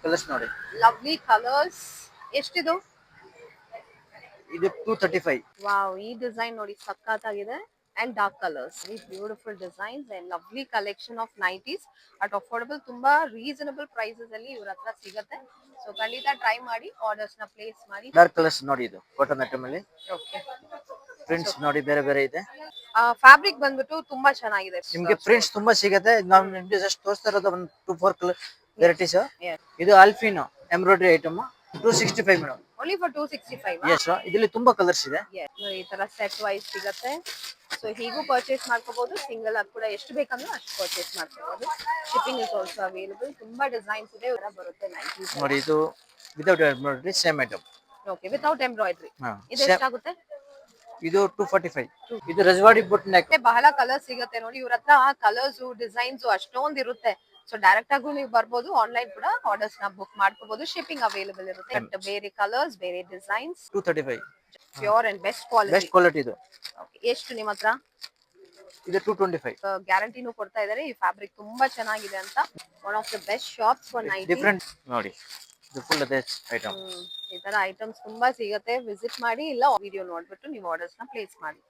Colours ನೋಡಿ. Lovely colours. ಎಷ್ಟಿದು? ಇದು 235. ವಾವ್, ಈ ಡಿಸೈನ್ ನೋಡಿ ಸಖತ್ತಾಗಿದೆ. And dark colours, beautiful designs and lovely collection of nighties at affordable, ತುಂಬಾ ರೀಸನಬಲ್ ಪ್ರೈಸಸ್ ಅಲ್ಲಿ ಇವ್ರ ಹತ್ರ ಸಿಗುತ್ತೆ. ಸೊ ಖಂಡಿತ ಟ್ರೈ ಮಾಡಿ, ಆರ್ಡರ್ಸ್ ನ ಪ್ಲೇಸ್ ಮಾಡಿ. ಡಾರ್ಕ್ ಕಲರ್ಸ್ ನೋಡಿ, ಇದು ಕಾಟನ್ ಐಟಮ್ ಅಲ್ಲಿ ಓಕೆ. ಪ್ರಿಂಟ್ಸ್ ನೋಡಿ ಬೇರೆ ಬೇರೆ ಇದೆ. ಫ್ಯಾಬ್ರಿಕ್ ಬಂದ್ಬಿಟ್ಟು ತುಂಬಾ ಚೆನ್ನಾಗಿದೆ. ನಿಮ್ಗೆ ಪ್ರಿಂಟ್ಸ್ ತುಂಬಾ ಸಿಗುತ್ತೆ. ನಾವು ನಿಮ್ಗೆ ಜಸ್ಟ್ ತೋರಿಸ್ತಾ ಇರೋದು ಒಂದು 2-4 ಕಲರ್ ವೆರೈಟೀಸ್. ಇದು ಅಲ್ಫಿನೋ embroidery item 265 madam. Only for 265. Yes, ಇದರಲ್ಲಿ ತುಂಬಾ ಕಲರ್ಸ್ ಇದೆ. ಈ ತರ ಸೆಟ್ ವೈಸ್ ಸಿಗುತ್ತೆ. ಸೊ ಹೀಗೂ ಪರ್ಚೇಸ್ ಮಾಡ್ಕೋಬಹುದು, ಸಿಂಗಲ್ ಆಗಿ ಕೂಡ ಎಷ್ಟು ಬೇಕಂದ್ರೆ ಅಷ್ಟು ಪರ್ಚೇಸ್ ಮಾಡ್ಕೋಬಹುದು. Shipping is also available. ತುಂಬಾ ಡಿಸೈನ್ಸ್ ಇದೆ, ಬರುತ್ತೆ ನೈಟೀಸ್ ನೋಡಿ. ಇದು without embroidery same item. Okay, without embroidery. ಇದು ಎಷ್ಟಾಗುತ್ತೆ? ಇದು 245. ಇದು ರಜವಾಡಿ ಬುಟ್ ನೆಕ್. ಬಹಳ ಕಲರ್ಸ್ ಸಿಗುತ್ತೆ ನೋಡಿ ಇವ್ರ ಹತ್ರ. ಕಲರ್ಸ್ ಡಿಸೈನ್ಸ್ ಅಷ್ಟೊಂದ್ ಇರುತ್ತೆ. ಸೊ ಡೈರೆಕ್ಟ್ ಆಗೂ ನೀವು ಬರ್ಬೋದು, ಆನ್ಲೈನ್ ಕೂಡ ಆರ್ಡರ್ಸ್ ನ ಬುಕ್ ಮಾಡ್ಕೋಬಹುದು. ಶಿಪ್ಪಿಂಗ್ ಅವೈಲೇಬಲ್ ಇರುತ್ತೆ. ಬಟ್ ಬೇರೆ ಕಲರ್ಸ್, ಬೇರೆ designs. 235. Pure and best quality. Best quality ಇದು. ಎಷ್ಟು ನಿಮ್ಮ ಹತ್ರ? ಇದು 225. ಗ್ಯಾರಂಟಿನೂ ಕೊಡ್ತಾ ಇದಾರೆ. ಈ ಫ್ಯಾಬ್ರಿಕ್ ತುಂಬಾ ಚೆನ್ನಾಗಿದೆ ಅಂತ. One of the best shops for nighty. Different ನೋಡಿ, ಇದು ಫುಲ್ ಅದೇ ಐಟಮ್. ಈ ತರ ಐಟಮ್ಸ್ ತುಂಬಾ ಸಿಗುತ್ತೆ. ವಿಸಿಟ್ ಮಾಡಿ, ಇಲ್ಲ ವಿಡಿಯೋ ನೋಡ್ಬಿಟ್ಟು ನೀವು ಆರ್ಡರ್ಸ್ ನ ಪ್ಲೇಸ್ ಮಾಡಿ.